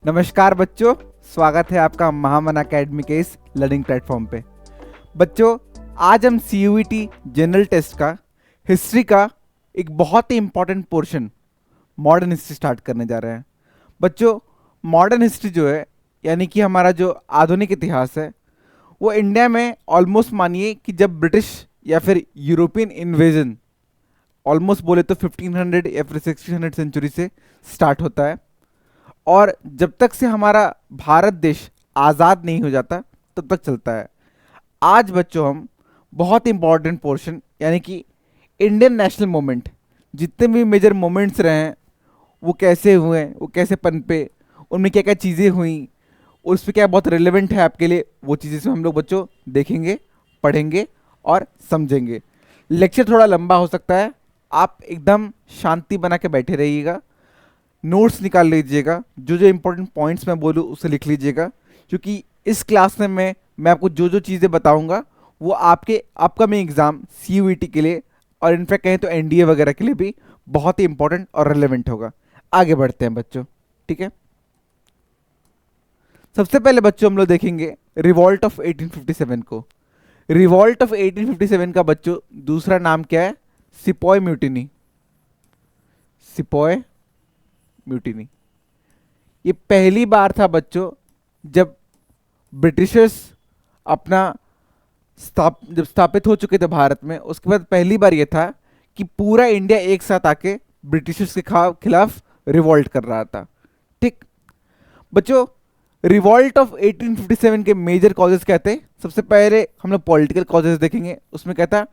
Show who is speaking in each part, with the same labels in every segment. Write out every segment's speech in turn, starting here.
Speaker 1: नमस्कार बच्चों, स्वागत है आपका महामन अकेडमी के इस लर्निंग प्लेटफॉर्म पे। बच्चों, आज हम CUET जनरल टेस्ट का हिस्ट्री का एक बहुत ही important portion modern history start करने जा रहे हैं। बच्चों, मॉडर्न हिस्ट्री जो है यानी कि हमारा जो आधुनिक इतिहास है वो इंडिया में ऑलमोस्ट मानिए कि जब ब्रिटिश या फिर यूरोपियन इन्वेजन ऑलमोस्ट बोले तो 1500 या फिर 1600 सेंचुरी से स्टार्ट होता है और जब तक से हमारा भारत देश आज़ाद नहीं हो जाता तब तक चलता है। आज बच्चों हम बहुत इंपॉर्टेंट पोर्शन यानी कि इंडियन नेशनल मोमेंट, जितने भी मेजर मोमेंट्स रहे हैं वो कैसे हुए, वो कैसे पनपे, उनमें क्या क्या चीज़ें हुई, उस पर क्या बहुत रिलेवेंट है आपके लिए, वो चीज़ें से हम लोग बच्चों देखेंगे, पढ़ेंगे और समझेंगे। लेक्चर थोड़ा लंबा हो सकता है, आप एकदम शांति बना के बैठे रहिएगा, नोट्स निकाल लीजिएगा, जो जो इंपॉर्टेंट पॉइंट्स मैं बोलूँ उसे लिख लीजिएगा, क्योंकि इस क्लास में मैं आपको जो जो चीज़ें बताऊंगा वो आपके अपकमिंग एग्ज़ाम CUET के लिए और इनफैक्ट कहें तो NDA वगैरह के लिए भी बहुत ही इंपॉर्टेंट और रिलेवेंट होगा। आगे बढ़ते हैं बच्चों, ठीक है। सबसे पहले बच्चों हम लोग देखेंगे रिवॉल्ट ऑफ 1857 को। रिवॉल्ट ऑफ 1857 का बच्चों दूसरा नाम क्या है? Sepoy mutiny. सिपॉय म्यूटिनी ये पहली बार था बच्चों जब ब्रिटिशर्स अपना जब स्थापित हो चुके थे भारत में, उसके बाद पहली बार ये था कि पूरा इंडिया एक साथ आके ब्रिटिशर्स के खिलाफ रिवॉल्ट कर रहा था। ठीक बच्चों, रिवॉल्ट ऑफ 1857 के मेजर कॉजेज क्या थे? सबसे पहले हम लोग पॉलिटिकल कॉजेज देखेंगे, उसमें क्या था?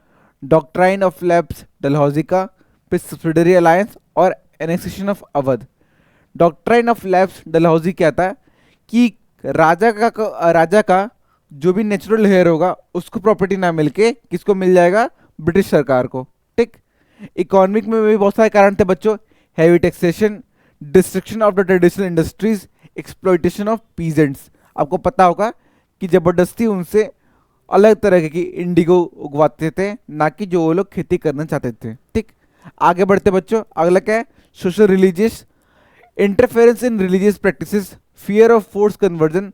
Speaker 1: डॉक्ट्राइन ऑफ लेफ्ट डलहौजी का, फिर सब्सिडरी अलायंस और annexation of Awadh. Doctrine of left Dalhousie क्या था कि राजा का जो भी नेचुरल हेयर होगा उसको प्रॉपर्टी ना मिलके किसको मिल जाएगा? ब्रिटिश सरकार को। ठीक, इकोनॉमिक में भी बहुत सारे कारण थे बच्चों, heavy taxation, destruction of the traditional industries, exploitation of peasants. आपको पता होगा कि जबरदस्ती उनसे अलग तरह की इंडिगो उगवाते थे, ना कि जो वो लोग खेती करना चाहते थे। ठीक, आगे बढ़ते बच्चों, अगला क्या है? Social religious, interference in religious practices, fear of force conversion,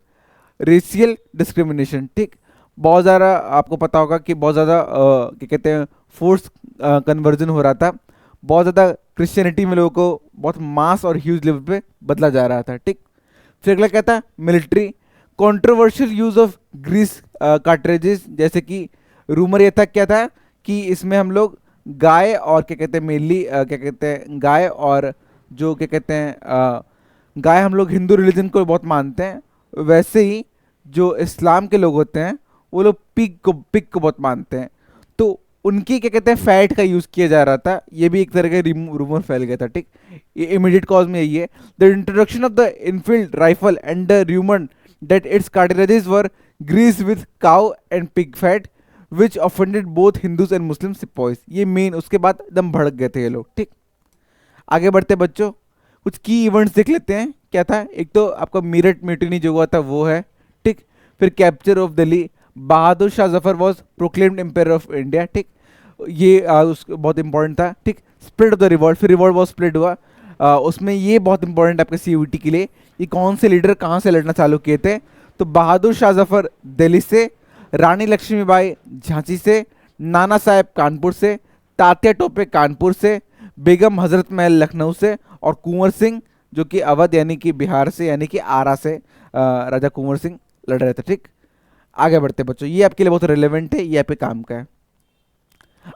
Speaker 1: racial discrimination. ठीक, बहुत ज़्यादा आपको पता होगा कि बहुत ज़्यादा क्या कहते हैं फोर्स कन्वर्जन हो रहा था, बहुत ज़्यादा क्रिश्चियनिटी में लोगों को बहुत मास और ह्यूज लेवल पे बदला जा रहा था। ठीक, फिर अगला क्या था? Military, controversial use of grease cartridges, जैसे कि रूमर ये था क्या था कि इसमें हम लोग गाय और क्या कहते हैं मेनली क्या कहते हैं गाय और जो क्या कहते हैं गाय हम लोग हिंदू रिलीजन को बहुत मानते हैं, वैसे ही जो इस्लाम के लोग होते हैं वो लोग पिग को बहुत मानते हैं, तो उनकी क्या कहते हैं फैट का यूज़ किया जा रहा था, ये भी एक तरह का रूमर फैल गया था। ठीक, ये इमीडिएट कॉज में यही है, the introduction of the Enfield rifle and the rumour that it's cartilages were grease with cow and pig fat which offended both Hindus and Muslim sepoys. ये मेन, उसके बाद एकदम भड़क गए थे ये लोग। ठीक, आगे बढ़ते बच्चों, कुछ की इवेंट्स देख लेते हैं क्या था। एक तो आपका मीरठ म्यूटिनी जो हुआ था वो है। ठीक, फिर capture of Delhi, Bahadur Shah Zafar was proclaimed empire of India. ठीक, ये बहुत इंपॉर्टेंट था। ठीक, स्प्लिट ऑफ द रिवॉल्ट, फिर रिवॉल्ट बहुत स्प्लिट हुआ, उसमें ये बहुत इंपॉर्टेंट आपके CUET के लिए, ये कौन से लीडर कहाँ से लड़ना चालू किए थे? तो बहादुर शाह जफर दिल्ली से, रानी लक्ष्मीबाई झांसी से, नाना साहेब कानपुर से, तात्या टोपे कानपुर से, बेगम हजरत महल लखनऊ से और कुंवर सिंह जो कि अवध यानी कि बिहार से यानी कि आरा से राजा कुंवर सिंह लड़ रहे थे। ठीक, आगे बढ़ते बच्चों, ये आपके लिए बहुत रिलेवेंट है, ये आप पे काम का है।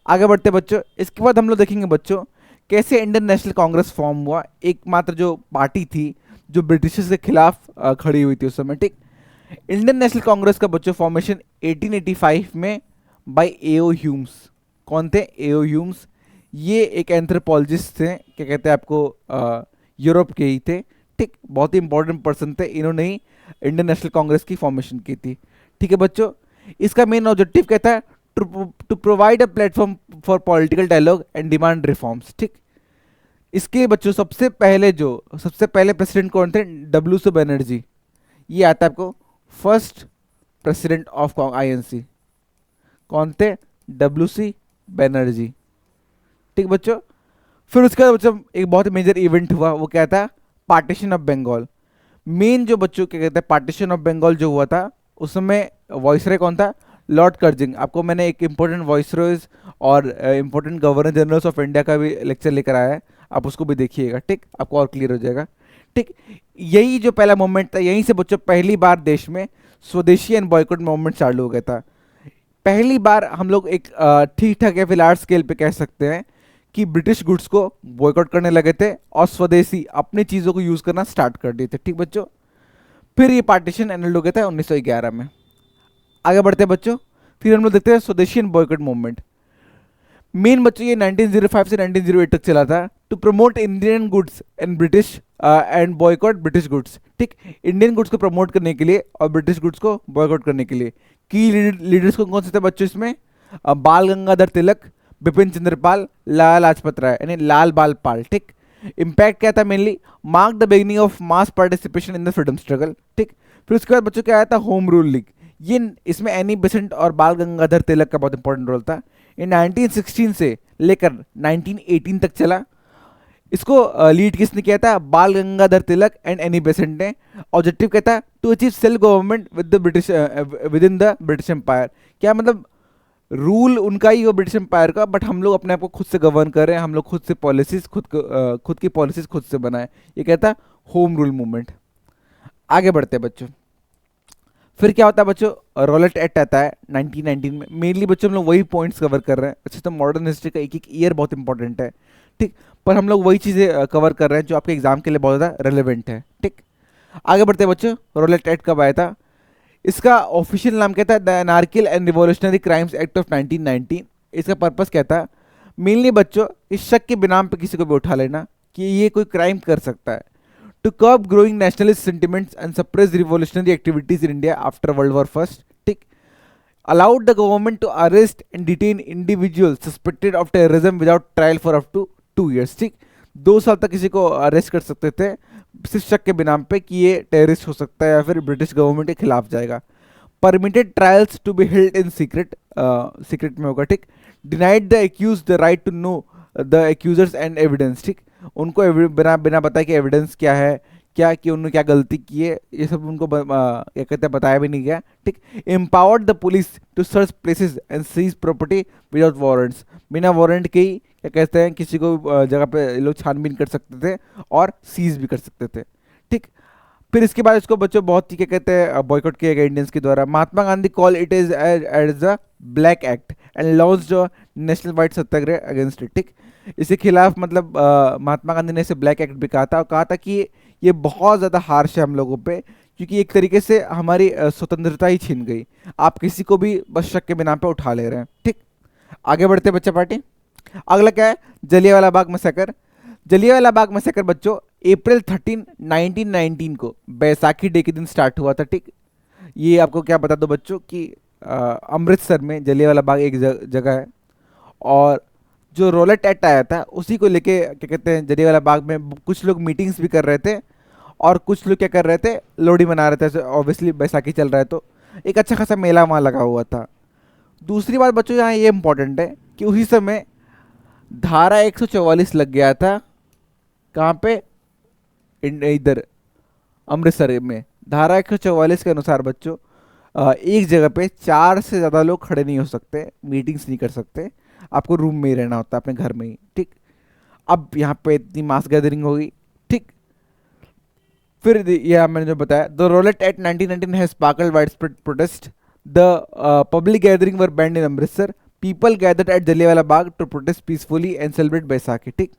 Speaker 1: आगे बढ़ते बच्चों, इसके बाद हम लोग देखेंगे बच्चों कैसे इंडियन नेशनल कांग्रेस फॉर्म हुआ, एकमात्र जो पार्टी थी जो ब्रिटिशर्स के खिलाफ खड़ी हुई थी उस समय। ठीक, इंडियन नेशनल कांग्रेस का बच्चों फॉर्मेशन 1885 में बाय A.O. ह्यूम्स। कौन थे? A.O. ह्यूम्स, ये एक एंथ्रोपोलॉजिस्ट थे, क्या कहते हैं आपको यूरोप के ही थे। ठीक, बहुत ही इंपॉर्टेंट पर्सन थे, इन्होंने ही इंडियन नेशनल कांग्रेस की फॉर्मेशन की थी। ठीक है बच्चों, इसका मेन ऑब्जेक्टिव क्या था? To provide a platform for political dialogue and demand reforms. ठीक, इसके बच्चों सबसे पहले प्रेसिडेंट कौन थे? W.C. बनर्जी, ये आता है आपको फर्स्ट प्रेसिडेंट ऑफ INC। कौन थे? W.C. बनर्जी। ठीक बच्चों, फिर उसके बाद बच्चों एक बहुत मेजर इवेंट हुआ, वो क्या था? Partition of Bengal. मेन जो बच्चों क्या कहते हैं पार्टीशन ऑफ बंगाल जो हुआ था उस समय वॉइसरॉय कौन था? लॉर्ड कर्जिंग। आपको मैंने एक इंपॉर्टेंट वॉइसरॉयज और important governor generals of India का भी लेक्चर लेकर आया है, आप उसको भी देखिएगा, ठीक, आपको और क्लियर हो जाएगा। ठीक, यही जो पहला मूवमेंट था, यहीं से बच्चों पहली बार देश में स्वदेशी एंड बॉयकॉट मूवमेंट चालू हो गया था। पहली बार हम लोग एक ठीक ठाक या फिर लार्ज स्केल पे कह सकते हैं कि ब्रिटिश गुड्स को बॉयकॉट करने लगे थे और स्वदेशी अपनी चीज़ों को यूज़ करना स्टार्ट कर दिए थे। ठीक बच्चों, फिर ये पार्टीशन एंड हो गया था 1911 में। आगे बढ़ते हैं बच्चों, फिर हम लोग देखते हैं स्वदेशी एंड बॉयकॉट मूवमेंट। मेन बच्चों ये 1905 से 1908 तक चला था to promote Indian goods and British and boycott British goods. ठीक, इंडियन गुड्स को प्रमोट करने के लिए और ब्रिटिश गुड्स को बॉयकॉट करने के लिए। की लीडर्स कौन से थे बच्चों इसमें? बाल गंगाधर तिलक, बिपिन चंद्र पाल, लाला लाजपत राय यानी लाल बाल पाल। ठीक, इम्पैक्ट क्या था? Mainly mark the beginning of mass participation in the freedom struggle. ठीक, फिर उसके बाद बच्चों क्या आया था? Home rule league. ये इसमें एनी बेसेंट और बाल गंगाधर तिलक का बहुत इंपॉर्टेंट रोल था। ये 1916 से लेकर 1918 तक चला। इसको लीड किसने किया था? Bal Gangadhar Tilak and Annie Besant ने। ऑब्जेक्टिव क्या था? To achieve self government with the British within the British empire. क्या मतलब? रूल उनका ही हो ब्रिटिश एम्पायर का, बट हम लोग अपने आप को खुद से गवर्न कर रहे हैं, हम लोग खुद से पॉलिसीज खुद की पॉलिसीज खुद से बनाए। ये कहता होम रूल मूवमेंट। आगे बढ़ते हैं बच्चों, फिर क्या होता है बच्चों? रॉलेट एक्ट आता है 1919 में। मेनली बच्चों हम लोग वही पॉइंट्स कवर कर रहे हैं। अच्छा, तो मॉडर्न हिस्ट्री का एक एक ईयर बहुत इंपॉर्टेंट है, ठीक, पर हम लोग वही चीज़ें कवर कर रहे हैं जो आपके एग्जाम के लिए बहुत ज़्यादा रेलिवेंट है। ठीक, आगे बढ़ते हैं बच्चों, रॉलेट एक्ट कब आया था? इसका ऑफिशियल नाम क्या था? The anarchical and revolutionary crimes act of 1919। इसका पर्पस क्या था? मेनली बच्चों इस शक के बिना पे किसी को भी उठा लेना कि ये कोई क्राइम कर सकता है। To curb growing nationalist sentiments and suppress revolutionary activities in India after world war first. ठीक, allowed the government to arrest and detain individuals suspected of terrorism without trial for up to 2 years। ठीक, 2 साल तक किसी को arrest कर सकते थे सिर्फ शक के बिना पे कि ये टेररिस्ट हो सकता है या फिर ब्रिटिश गवर्नमेंट के खिलाफ जाएगा। Permitted trials to be held in secret, secret में होगा। ठीक, denied the accuse the right to know the accusers and evidence. ठीक, उनको बिना बिना बताए कि एविडेंस क्या है, क्या कि उन्होंने क्या गलती की है, ये सब उनको क्या कहते हैं बताया भी नहीं गया। ठीक, empowered the police to search places and seize property without warrants. बिना वारंट के ही क्या कहते हैं किसी को जगह पे ये लोग छानबीन कर सकते थे और सीज भी कर सकते थे। ठीक, फिर इसके बाद इसको बच्चों बहुत ही क्या कहते हैं बॉयकॉट किया गया इंडियंस के द्वारा। Mahatma Gandhi call it is as a black act and launched national wide satyagraha against it. ठीक, इसके खिलाफ मतलब महात्मा गांधी ने इसे ब्लैक एक्ट भी कहा था और कहा था कि ये बहुत ज़्यादा हार्श है हम लोगों पे, क्योंकि एक तरीके से हमारी स्वतंत्रता ही छीन गई, आप किसी को भी बस शक के बिना पे उठा ले रहे हैं। ठीक, आगे बढ़ते बच्चा पार्टी। अगला क्या है? जलियांवाला बाग मैसेकर। जलियांवाला बाग मैसेकर बच्चों अप्रैल 13 1919 को बैसाखी डे के दिन स्टार्ट हुआ था। ठीक, ये आपको क्या बता दो बच्चों कि अमृतसर में जलियांवाला बाग एक जगह है, और जो रॉलेट एक्ट आया था उसी को लेके क्या कहते हैं जलियांवाला बाग में कुछ लोग मीटिंग्स भी कर रहे थे और कुछ लोग क्या कर रहे थे, लोहड़ी मना रहे थे। ऑब्वियसली बैसाखी चल रहा है तो एक अच्छा खासा मेला वहाँ लगा हुआ था। दूसरी बात बच्चों यहाँ ये इंपॉर्टेंट है कि उसी समय धारा 144 लग गया था। कहाँ पे? इधर अमृतसर में धारा 144 के अनुसार बच्चों एक जगह पे 4 से ज़्यादा लोग खड़े नहीं हो सकते, मीटिंग्स नहीं कर सकते, आपको रूम में ही रहना होता है अपने घर में ही। ठीक, अब यहाँ पे इतनी मास गैदरिंग होगी। ठीक, फिर यह मैंने जो बताया, the Rowlatt Act 1919 has sparkled widespread protest. The public gathering were banned in Amritsar. People gathered at Jallianwala Bagh to protest peacefully and celebrate Baisakhi. ठीक,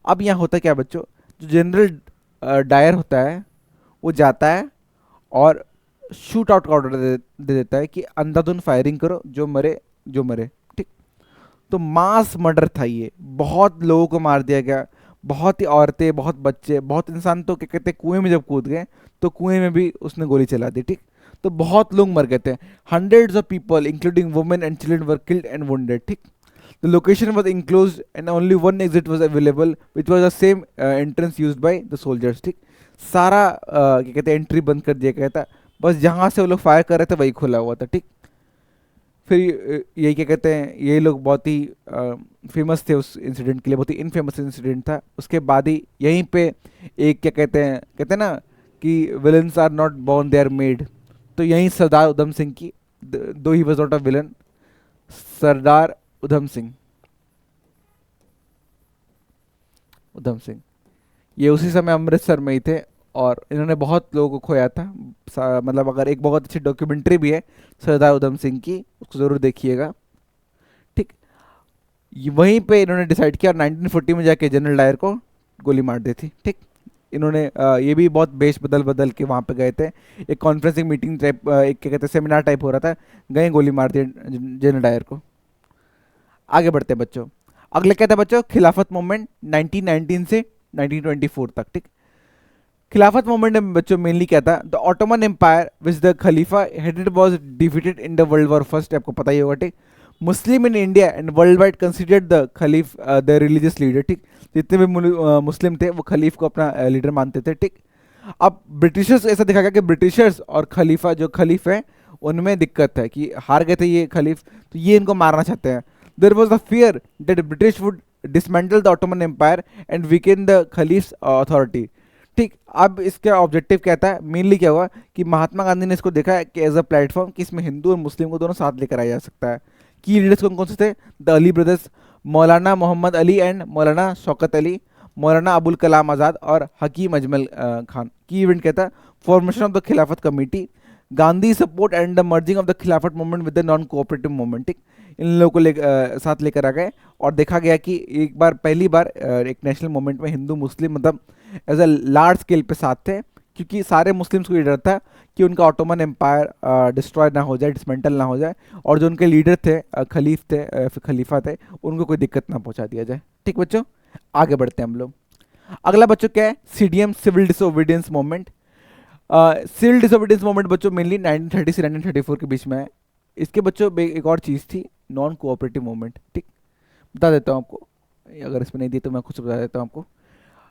Speaker 1: अब यहाँ होता क्या बच्चों, जो जनरल डायर होता है वो जाता है और शूट आउट का ऑर्डर दे देता है कि अंधाधुंध फायरिंग करो, जो मरे जो मरे। ठीक, तो मास मर्डर था ये, बहुत लोगों को मार दिया गया, बहुत ही औरतें, बहुत बच्चे, बहुत इंसान तो क्या कहते हैं कुएं में जब कूद गए तो कुएं में भी उसने गोली चला दी। ठीक, तो बहुत लोग मर गए थे। Hundreds of people including women and children were killed and wounded. ठीक, the location was enclosed and only one exit was available which was the same entrance use by the soldiers. ठीक, सारा क्या कहते हैं एंट्री बंद कर दिया गया था, बस जहाँ से वो लोग फायर कर रहे थे वही खुला हुआ था। ठीक, फिर यही क्या कहते हैं ये लोग बहुत ही फेमस थे उस इंसिडेंट के लिए, बहुत ही इनफेमस इंसिडेंट था। उसके बाद ही यहीं पे एक क्या कहते हैं ना कि villains are not born, they are made. तो यहीं सरदार उधम सिंह की, though he was not a villain, Sardar Udham Singh, Udham Singh, ये उसी समय अमृतसर में ही थे और इन्होंने बहुत लोगों को खोया था। मतलब अगर एक बहुत अच्छी डॉक्यूमेंट्री भी है सरदार उधम सिंह की, उसको ज़रूर देखिएगा। ठीक, वहीं पे इन्होंने डिसाइड किया 1940 में जाके जनरल डायर को गोली मार दी थी। ठीक, इन्होंने ये भी बहुत भेष बदल बदल के वहाँ पे गए थे, एक कॉन्फ्रेंसिंग मीटिंग टाइप, एक क्या कहते हैं सेमिनार टाइप हो रहा था, गए गोली मार दी जनरल डायर को। आगे बढ़ते हैं बच्चों, अगले क्या था बच्चों, खिलाफत मूवमेंट 1919 से 1924 तक। ठीक, खिलाफत मूवमेंट में बच्चों मेनली क्या था, the Ottoman empire which the Khalifa headed was defeated in the world war first, आपको पता ही होगा। ठीक, Muslim in India and world wide considered the Khalif the religious leader. ठीक, जितने भी मुस्लिम थे वो खलीफ को अपना लीडर मानते थे। ठीक, अब ब्रिटिशर्स ऐसा देखा गया कि ब्रिटिशर्स और खलीफा, जो खलीफ है उनमें दिक्कत है कि हार गए थे ये खलीफ, तो ये इनको मारना चाहते हैं। There was the fear that British would dismantle the Ottoman empire and weaken the Khalif's authority. ठीक, अब इसका ऑब्जेक्टिव क्या था, मेनली क्या हुआ कि महात्मा गांधी ने इसको देखा कि एज अ प्लेटफॉर्म कि इसमें हिंदू और मुस्लिम को दोनों साथ लेकर आया जा सकता है। की लीडर्स कौन कौन से थे, the Ali brothers, Maulana Mohammad Ali and मौलाना शौकत अली, मौलाना अबुल कलाम आज़ाद और हकीम अजमल खान। की इवेंट क्या था, formation of the Khilafat committee, Gandhi support and the merging of the Khilafat movement with the non cooperative movement. ठीक, इन लोगों को साथ लेकर आ गए और देखा गया कि एक बार पहली बार एक नेशनल मूवमेंट में हिंदू मुस्लिम मतलब एज अ लार्ज स्केल पे साथ थे, क्योंकि सारे मुस्लिम्स को ये डर था कि उनका ऑटोमन एम्पायर डिस्ट्रॉय ना हो जाए, डिसमेंटल ना हो जाए, और जो उनके लीडर थे खलीफ थे फिर खलीफा थे, उनको कोई दिक्कत ना पहुंचा दिया जाए। ठीक बच्चों, आगे बढ़ते हैं हम लोग। अगला बच्चों क्या है, CDM civil disobedience movement. Civil disobedience movement बच्चों मेनली 1930 से 1934 के बीच में है। इसके बच्चों एक और चीज़ थी, नॉन कोऑपरेटिव मूवमेंट। ठीक, बता देता हूँ आपको, अगर इसमें नहीं दी तो मैं खुद से बता देता हूँ आपको।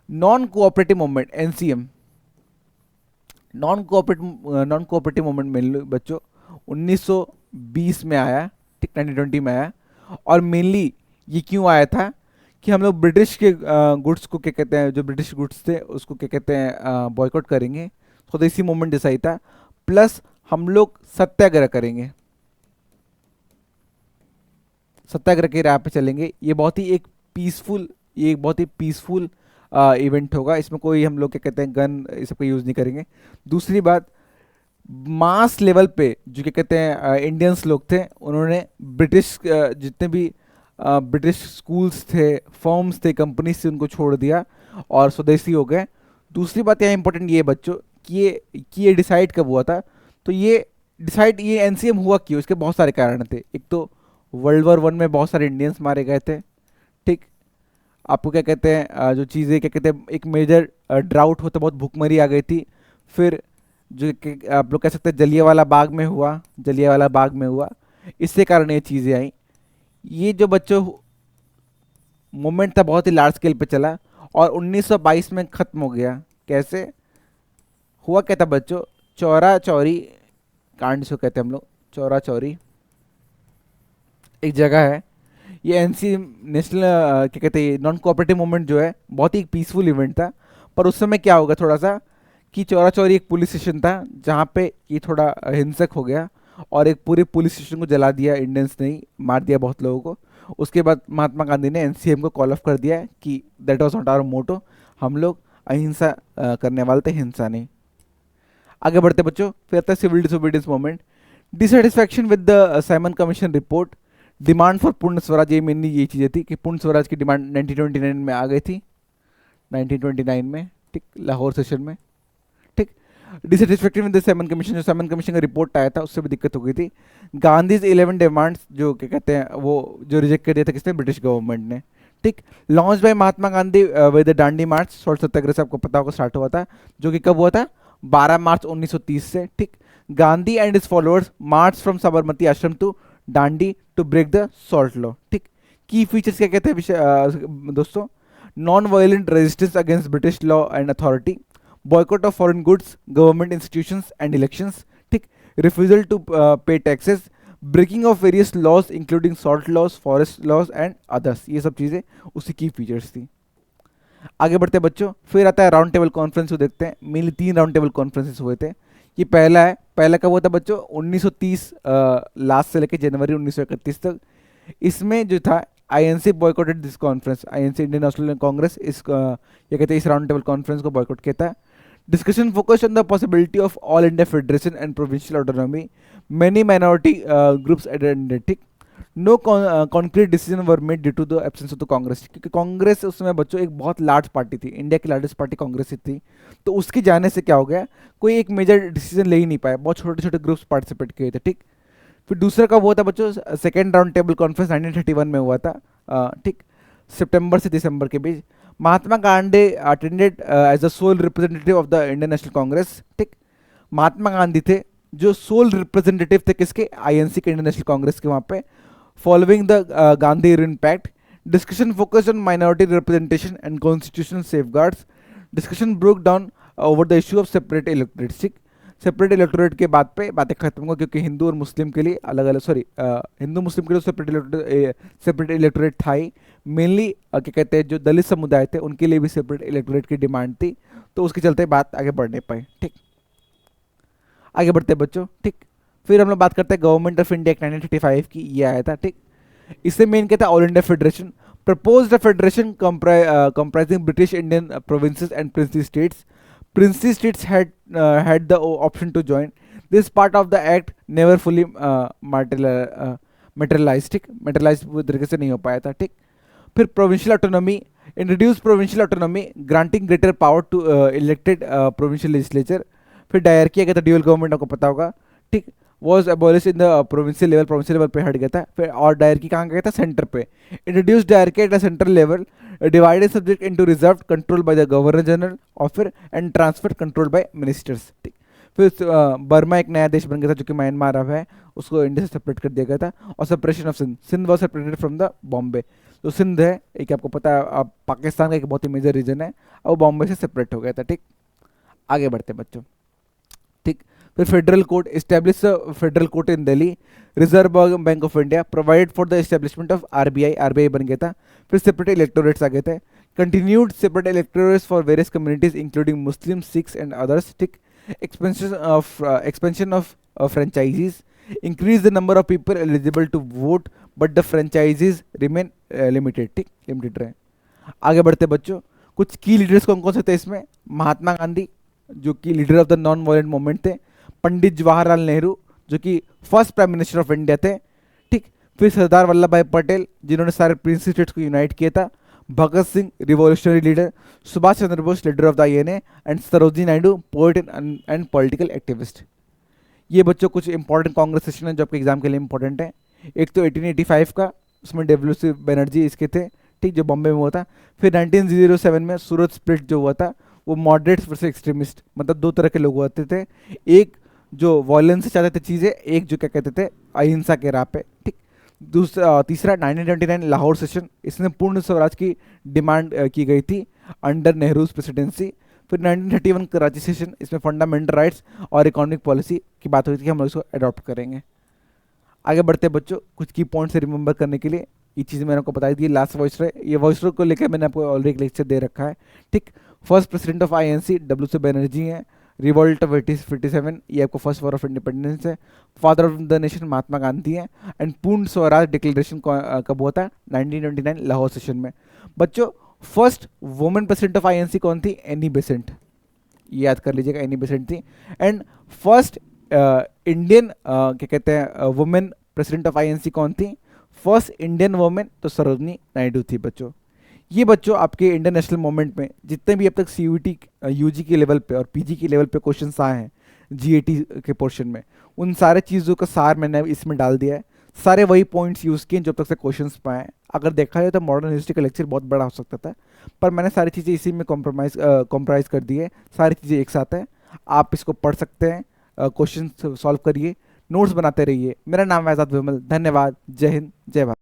Speaker 1: Non cooperative movement NCM, non cooperative movement mainly बच्चों 1920 में आया। ठीक, 1920 में आया। और मेनली ये क्यों आया था कि हम लोग ब्रिटिश के गुड्स को क्या कहते हैं, जो ब्रिटिश गुड्स थे उसको क्या कहते हैं बॉयकॉट करेंगे, स्वदेशी मूवमेंट जैसा ही था। प्लस हम लोग सत्याग्रह करेंगे, सत्याग्रह के राह पे चलेंगे। ये बहुत ही एक पीसफुल, ये एक बहुत ही पीसफुल इवेंट होगा, इसमें कोई हम लोग क्या कहते हैं गन ये सब का यूज़ नहीं करेंगे। दूसरी बात, मास लेवल पे जो क्या कहते हैं इंडियंस लोग थे, उन्होंने ब्रिटिश जितने भी ब्रिटिश स्कूल्स थे, फर्म्स थे, कंपनीज थे, उनको छोड़ दिया और स्वदेशी हो गए। दूसरी बात यहाँ इंपॉर्टेंट ये है बच्चों कि ये डिसाइड कब हुआ था, तो ये एनसीएम हुआ क्यों, इसके बहुत सारे कारण थे। एक तो वर्ल्ड वॉर वन में बहुत सारे इंडियंस मारे गए थे। ठीक, आपको क्या कहते हैं जो चीज़ें क्या कहते हैं, एक मेजर ड्राउट होता, बहुत भूखमरी आ गई थी। फिर जो आप लोग कह सकते हैं जलियांवाला बाग में हुआ, जलियांवाला बाग में हुआ, इससे कारण ये चीज़ें आई। ये जो बच्चों मूवमेंट था बहुत ही लार्ज स्केल पे चला और 1922 में ख़त्म हो गया। कैसे हुआ, क्या था बच्चों, चौरा चौरी कांड जिसको कहते हैं हम लोग, चौरा चौरी एक जगह है। ये एनसी नेशनल क्या कहते हैं नॉन कोऑपरेटिव मूवमेंट जो है बहुत ही पीसफुल इवेंट था, पर उस समय क्या होगा थोड़ा सा कि चौरा चौरी एक पुलिस स्टेशन था जहाँ पे ये थोड़ा हिंसक हो गया और एक पूरे पुलिस स्टेशन को जला दिया, इंडियंस ने ही मार दिया बहुत लोगों को। उसके बाद महात्मा गांधी ने एनसीएम को कॉल ऑफ कर दिया कि that was not our motto, हम लोग अहिंसा करने वाले थे, हिंसा नहीं। आगे बढ़ते बच्चों, फिर आता है civil disobedience movement. Dissatisfaction with the Simon Commission report, demand for Purna Swaraj, ये मेनली ये चीज़ें थी कि पूर्ण स्वराज की डिमांड 1929 में आ गई थी, 1929 में। ठीक, लाहौर सेशन में। ठीक, dissatisfaction with the Simon commission, जो साइमन कमीशन का रिपोर्ट आया था उससे भी दिक्कत हो गई थी। गांधीज 11 डिमांड्स जो क्या कहते हैं वो जो रिजेक्ट कर दिया था किसने, ब्रिटिश गवर्नमेंट ने। ठीक, launch by Mahatma Gandhi with the Dandi march, salt satyagraha से आपको पता होगा स्टार्ट हुआ था, जो कि कब हुआ था, 12 मार्च 1930 से। ठीक, Gandhi and his followers march from Sabarmati Ashram to Dandi to break the salt law. ठीक, की फीचर्स क्या कहते हैं दोस्तों, non violent resistance against British law and authority, boycott of foreign goods, government institutions and elections. ठीक, refusal to pay taxes, breaking of various laws including salt laws, forest laws and others, ये सब चीज़ें उसी की features थी। आगे बढ़ते हैं बच्चों, फिर आता है राउंड टेबल कॉन्फ्रेंस को देखते हैं। मेनली 3 राउंड टेबल कॉन्फ्रेंसेस हुए थे। ये पहला है, पहला कब हुआ था बच्चों, 1930 लास्ट से लेकर जनवरी 1931 तक। इसमें जो था, INC boycotted this conference, INC Indian National Congress इस ये कहते हैं इस राउंड टेबल कॉन्फ्रेंस को बॉयकॉट किया था। Discussion focused on the possibility of all India federation and provincial autonomy, many minority groups attended, ठीक। No concrete decision were made due to the absence of the Congress, क्योंकि Congress उस समय बच्चों एक बहुत लार्ज पार्टी थी, India की largest party Congress ही थी। तो उसके जाने से क्या हो गया, कोई एक मेजर डिसीजन ले ही नहीं पाया, बहुत छोटे छोटे ग्रुप्स पार्टिसिपेट किए थे, ठीक। फिर दूसरा कब हुआ था बच्चों, सेकेंड राउंड टेबल कॉन्फ्रेंस 1931 में हुआ था, ठीक, सितंबर से दिसंबर के बीच। Mahatma Gandhi attended as the sole representative of the Indian National Congress, ठीक। महात्मा गांधी थे जो सोल रिप्रेजेंटेटिव थे किसके, आईएनसी के, इंडियन नेशनल कांग्रेस के वहाँ पे। Following the Gandhi pact, discussion focused on minority representation and constitutional safeguards. Discussion broke down over the issue of separate electorate, ठीक। सेपरेट इलेक्टोरेट के बाद पे बातें खत्म हो, क्योंकि हिंदू और मुस्लिम के लिए अलग अलग, सॉरी हिंदू मुस्लिम के लिए सेपरेट इलेक्टोरेट था ही। मेनली क्या कहते हैं, जो दलित समुदाय थे उनके लिए भी सेपरेट इलेक्टोरेट की डिमांड थी, तो उसके चलते बात आगे बढ़ नहीं पाई, ठीक। आगे बढ़ते हैं बच्चों, ठीक। फिर हम लोग बात करते हैं गवर्नमेंट ऑफ इंडिया 1935 की, ये आया था, ठीक। इससे मेन क्या था, all India federation proposed federation comprising British Indian provinces and princely states. Princely states had the option to join. This part of the act never fully materialized पूरी तरीके से नहीं हो पाया था, ठीक। फिर provincial autonomy, introduce provincial autonomy granting greater power to elected provincial legislature. फिर डायरकी अगर था, ड्यूअल गवर्नमेंट आपको पता होगा, ठीक, was abolish in the provincial level पे हट गया था। फिर और डायरकी कहाँ गया था, सेंटर पे। Introduce dyarchy at the central level, divided subject into reserve control by the governor general और फिर and transfer control by ministers, ठीक। फिर बर्मा एक नया देश बन गया था जो कि म्यांमार अब है, उसको इंडिया से सेपरेट कर दिया गया था। और separation of Sindh, Sindh was separated from the Bombay. तो सिंध है एक, आपको पता है, अब पाकिस्तान का एक बहुत ही मेजर रीजन है, अब वो बॉम्बे से सेपरेट हो गया था, ठीक। आगे बढ़ते हैं बच्चों, ठीक। फिर federal court, establish federal court in Delhi. Reserve bank of India provided for the establishment of RBI, RBI बन गया था। फिर सेपरेट इलेक्टोरेट्स आ गए थे। Continued separate electorates for various communities including Muslim, Sikhs and others, ठीक। Expansion of franchises, increase the number of people eligible to vote but the franchises remain limited, ठीक, limited रहे। आगे बढ़ते बच्चों, कुछ की लीडर्स कौन कौन से थे इसमें, महात्मा गांधी जो कि leader of the non violent movement थे। पंडित जवाहरलाल नेहरू जो कि first prime minister of India थे, ठीक। फिर सरदार वल्लभ भाई पटेल जिन्होंने सारे प्रिंस स्टेट्स को यूनाइट किया था। Bhagat Singh revolutionary leader, Subhash Chandra Bose leader of the INA and Sarojini Naidu poet and political activist. ये बच्चों कुछ इंपॉर्टेंट कांग्रेस सेशन है जो आपके एग्जाम के लिए इंपॉर्टेंट है। एक तो 1885 का, उसमें डब्ल्यू.सी. बनर्जी इसके थे, ठीक, जो बॉम्बे में हुआ था। फिर 1907 में सूरत स्प्लिट जो हुआ था, वो मॉडरेट्स वर्सेस एक्सट्रीमिस्ट, मतलब दो तरह के लोग होते थे, एक जो वॉयलेंस से चाहते थे चीज़ें, एक जो क्या कहते थे अहिंसा के राह पे, ठीक। दूसरा तीसरा 1929 लाहौर सेशन, इसमें पूर्ण स्वराज की डिमांड की गई थी अंडर नेहरूज प्रेसिडेंसी। फिर 1931 कराची सेशन, इसमें फंडामेंटल राइट्स और इकोनॉमिक पॉलिसी की बात हुई थी कि हम लोग इसको अडॉप्ट करेंगे। आगे बढ़ते हैं बच्चों, कुछ की पॉइंट्स रिमेंबर करने के लिए ये चीज़ मैंने आपको बताई दी। लास्ट वॉइसरॉय, ये वॉइसरॉय को लेकर मैंने आपको ऑलरेडी एक लेक्चर दे रखा है, ठीक। First president of INC W C. Banerjee हैं। रिवॉल्ट ऑफ 1857, ये आपको फर्स्ट वॉर ऑफ इंडिपेंडेंस है। Father of the nation Mahatma Gandhi हैं। एंड पूर्ण स्वराज डिक्लेरेशन कब हुआ था, 1929 लाहौर सेशन में। बच्चों first women president of INC कौन थी, एनी बेसेंट, ये याद कर लीजिएगा, एनी बेसेंट थी। एंड फर्स्ट इंडियन क्या कहते हैं वुमेन प्रेसिडेंट ऑफ आईएनसी कौन थी, फर्स्ट इंडियन वुमेन तो सरोजनी नायडू थी बच्चों। ये बच्चों आपके इंडियन नेशनल मूवमेंट में जितने भी अब तक सीयूटी यूजी के लेवल पे और पीजी के लेवल पे क्वेश्चंस आए हैं जीएटी के पोर्शन में, उन सारे चीज़ों का सार मैंने इसमें डाल दिया है। सारे वही पॉइंट्स यूज़ किए जो अब तक से क्वेश्चंस पाए। अगर देखा जाए तो मॉडर्न हिस्ट्री का लेक्चर बहुत बड़ा हो सकता था, पर मैंने सारी चीज़ें इसी में कॉम्प्रोमाइज़ कर दी है। सारी चीज़ें एक साथ हैं, आप इसको पढ़ सकते हैं, क्वेश्चन सॉल्व करिए, नोट्स बनाते रहिए। मेरा नाम है आज़ाद विमल, धन्यवाद, जय हिंद, जय भारत।